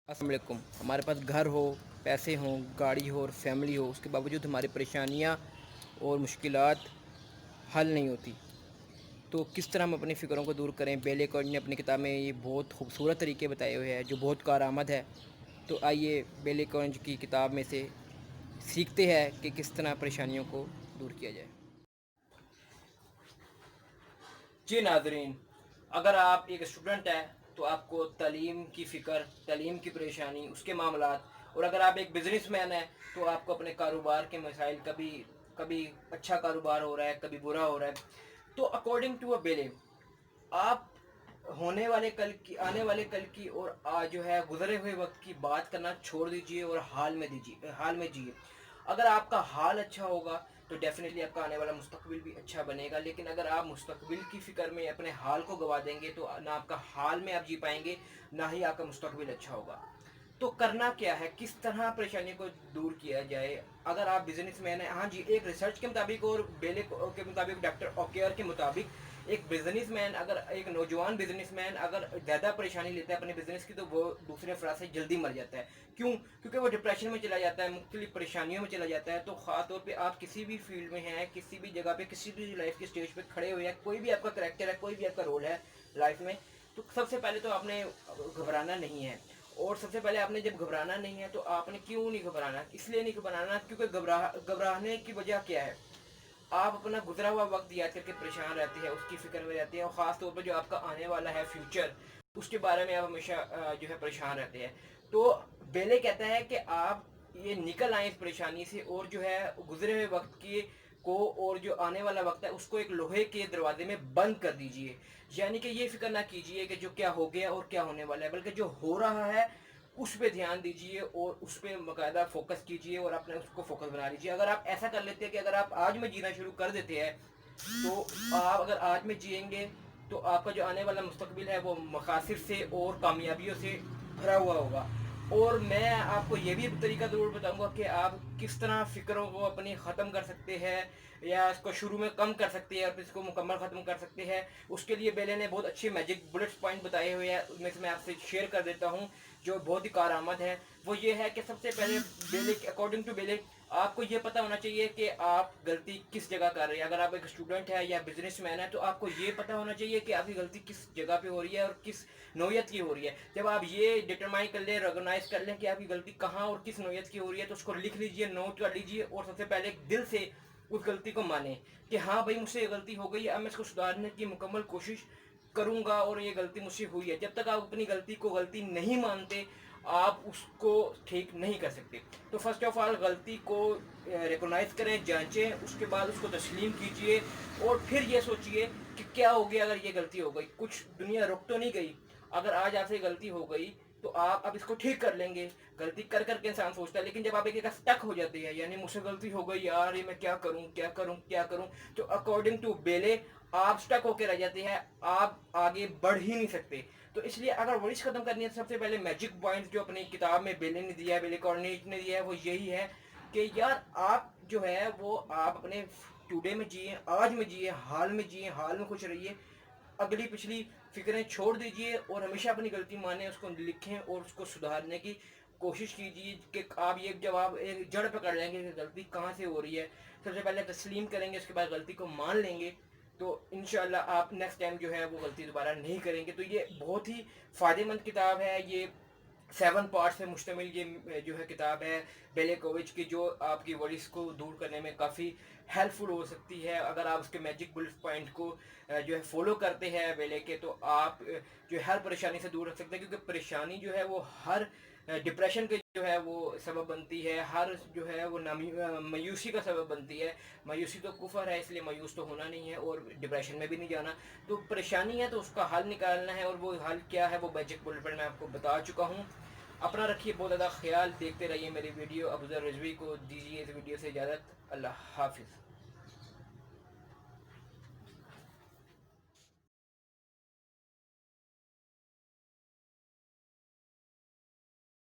السلام علیکم. ہمارے پاس گھر ہو، پیسے ہوں، گاڑی ہو اور فیملی ہو، اس کے باوجود ہماری پریشانیاں اور مشکلات حل نہیں ہوتی. تو کس طرح ہم اپنی فکروں کو دور کریں؟ بیلے کارڈ نے اپنی کتاب میں یہ بہت خوبصورت طریقے بتائے ہوئے ہیں جو بہت کارآمد ہے. تو آئیے بیلے کارڈ کی کتاب میں سے سیکھتے ہیں کہ کس طرح پریشانیوں کو دور کیا جائے. جی ناظرین، اگر آپ ایک اسٹوڈنٹ ہیں تو آپ کو تعلیم کی فکر، تعلیم کی پریشانی، اس کے معاملات، اور اگر آپ ایک بزنس مین ہیں تو آپ کو اپنے کاروبار کے مسائل، کبھی اچھا کاروبار ہو رہا ہے، کبھی برا ہو رہا ہے. تو اکارڈنگ ٹو اے بیلے، آپ آنے والے کل کی اور جو ہے گزرے ہوئے وقت کی بات کرنا چھوڑ دیجئے اور حال میں جیے. اگر آپ کا حال اچھا ہوگا تو ڈیفینیٹلی آپ کا آنے والا مستقبل بھی اچھا بنے گا. لیکن اگر آپ مستقبل کی فکر میں اپنے حال کو گوا دیں گے تو نہ آپ کا حال میں آپ جی پائیں گے، نہ ہی آپ کا مستقبل اچھا ہوگا. تو کرنا کیا ہے، کس طرح پریشانی کو دور کیا جائے؟ اگر آپ بزنس مین ہیں، ہاں جی، ایک ریسرچ کے مطابق اور بیلے کے مطابق، ڈاکٹر اوکیئر کے مطابق، ایک نوجوان بزنس مین اگر زیادہ پریشانی لیتا ہے اپنے بزنس کی تو وہ دوسرے افراد سے جلدی مر جاتا ہے. کیونکہ وہ ڈپریشن میں چلا جاتا ہے، مختلف پریشانیوں میں چلا جاتا ہے. تو خاص طور پہ آپ کسی بھی فیلڈ میں ہیں، کسی بھی جگہ پہ، کسی بھی لائف کے سٹیج پہ کھڑے ہوئے ہیں، کوئی بھی آپ کا کریکٹر ہے، کوئی بھی آپ کا رول ہے لائف میں، تو سب سے پہلے تو آپ نے گھبرانا نہیں ہے. اور سب سے پہلے آپ نے جب گھبرانا نہیں ہے تو آپ نے کیوں نہیں گھبرانا؟ اس لیے نہیں گھبرانا کیونکہ گھبرانے کی وجہ کیا ہے؟ آپ اپنا گزرا ہوا وقت یاد کر کے پریشان رہتے ہیں، اس کی فکر میں رہتے ہیں، اور خاص طور پر جو آپ کا آنے والا ہے فیوچر، اس کے بارے میں آپ ہمیشہ جو ہے پریشان رہتے ہیں. تو بیلے کہتا ہے کہ آپ یہ نکل آئیں اس پریشانی سے، اور جو ہے گزرے ہوئے وقت کو اور جو آنے والا وقت ہے اس کو ایک لوہے کے دروازے میں بند کر دیجئے. یعنی کہ یہ فکر نہ کیجئے کہ جو کیا ہو گیا اور کیا ہونے والا ہے، بلکہ جو ہو رہا ہے اس پہ دھیان دیجئے اور اس پہ باقاعدہ فوکس کیجئے اور اپنے اس کو فوکس بنا لیجئے. اگر آپ ایسا کر لیتے ہیں کہ اگر آپ آج میں جینا شروع کر دیتے ہیں تو آپ اگر آج میں جئیں گے تو آپ کا جو آنے والا مستقبل ہے وہ مقاصد سے اور کامیابیوں سے بھرا ہوا ہوگا. اور میں آپ کو یہ بھی طریقہ ضرور بتاؤں گا کہ آپ کس طرح فکروں کو اپنی ختم کر سکتے ہیں، یا اس کو شروع میں کم کر سکتے ہیں اور پھر اس کو مکمل ختم کر سکتے ہیں. اس کے لیے بیلے نے بہت اچھے میجک بلٹس پوائنٹ بتائے ہوئے ہیں، ان میں سے میں آپ سے شیئر کر دیتا ہوں جو بہت ہی کارآمد ہے. وہ یہ ہے کہ سب سے پہلے بیلے اکارڈنگ ٹو بیلے آپ کو یہ پتہ ہونا چاہیے کہ آپ غلطی کس جگہ کر رہے ہیں. اگر آپ ایک اسٹوڈنٹ ہے یا بزنس مین ہے تو آپ کو یہ پتہ ہونا چاہیے کہ آپ کی غلطی کس جگہ پہ ہو رہی ہے اور کس نوعیت کی ہو رہی ہے. جب آپ یہ ڈٹرمائن کر لیں، ریکگنائز کر لیں کہ آپ کی غلطی کہاں اور کس نوعیت کی ہو رہی ہے، تو اس کو لکھ لیجئے، نوٹ کر لیجئے، اور سب سے پہلے دل سے اس غلطی کو مانیں کہ ہاں بھائی مجھ سے یہ غلطی ہو گئی ہے، اب میں اس کو سدھارنے کی مکمل کوشش کروں گا اور یہ غلطی مجھ سے ہوئی ہے. جب تک آپ اپنی غلطی کو غلطی نہیں مانتے آپ اس کو ٹھیک نہیں کر سکتے. تو فرسٹ آف آل غلطی کو ریکگنائز کریں، جانچیں، اس کے بعد اس کو تسلیم کیجئے اور پھر یہ سوچئے کہ کیا ہو گیا اگر یہ غلطی ہو گئی. کچھ دنیا رک تو نہیں گئی. اگر آج آپ سے غلطی ہو گئی تو آپ اب اس کو ٹھیک کر لیں گے. غلطی کر کے انسان سوچتا ہے، لیکن جب آپ ایک جگہ سٹک ہو جاتے ہیں، یعنی مجھ سے غلطی ہو گئی یار، یہ میں کیا کروں، تو اکارڈنگ ٹو بیلے آپ سٹک ہو کے رہ جاتے ہیں، آپ آگے بڑھ ہی نہیں سکتے. تو اس لیے اگر ورزش ختم کرنی ہے تو سب سے پہلے میجک پوائنٹ جو اپنی کتاب میں بیلے نے دیا ہے، بیلے کارنیٹ نے دیا ہے، وہ یہی ہے کہ یار آپ جو ہے وہ آپ اپنے ٹوڈے میں جئیں، آج میں جئیں، حال میں جئیں، حال میں خوش رہیے. اگلی پچھلی فکریں چھوڑ دیجئے اور ہمیشہ اپنی غلطی مانیں، اس کو لکھیں اور اس کو سدھارنے کی کوشش کیجئے کہ آپ یہ جواب ایک جڑ پکڑ لیں گے کہ غلطی کہاں سے ہو رہی ہے. سب سے پہلے تسلیم کریں گے، اس کے بعد غلطی کو مان لیں گے تو انشاءاللہ آپ نیکسٹ ٹائم جو ہے وہ غلطی دوبارہ نہیں کریں گے. تو یہ بہت ہی فائدہ مند کتاب ہے. یہ 7 پارٹ سے مشتمل یہ جو ہے کتاب ہے بیلے کووچ کی، جو آپ کی ورزش کو دور کرنے میں کافی ہیلپ فل ہو سکتی ہے. اگر آپ اس کے میجک بلٹ پوائنٹ کو جو ہے فالو کرتے ہیں بیلے کے، تو آپ جو ہر پریشانی سے دور رکھ سکتے ہیں. کیونکہ پریشانی جو ہے وہ ہر ڈپریشن کے جو ہے وہ سبب بنتی ہے، ہر جو ہے وہ مایوسی کا سبب بنتی ہے. مایوسی تو کفر ہے، اس لیے مایوس تو ہونا نہیں ہے اور ڈپریشن میں بھی نہیں جانا. تو پریشانی ہے تو اس کا حل نکالنا ہے، اور وہ حل کیا ہے وہ میجک بلٹ پوائنٹ میں آپ کو بتا چکا ہوں. اپنا رکھیے بہت زیادہ خیال، دیکھتے رہیے میری ویڈیو. ابوذر رضوی کو دیجیے اس ویڈیو سے اجازت. اللہ حافظ.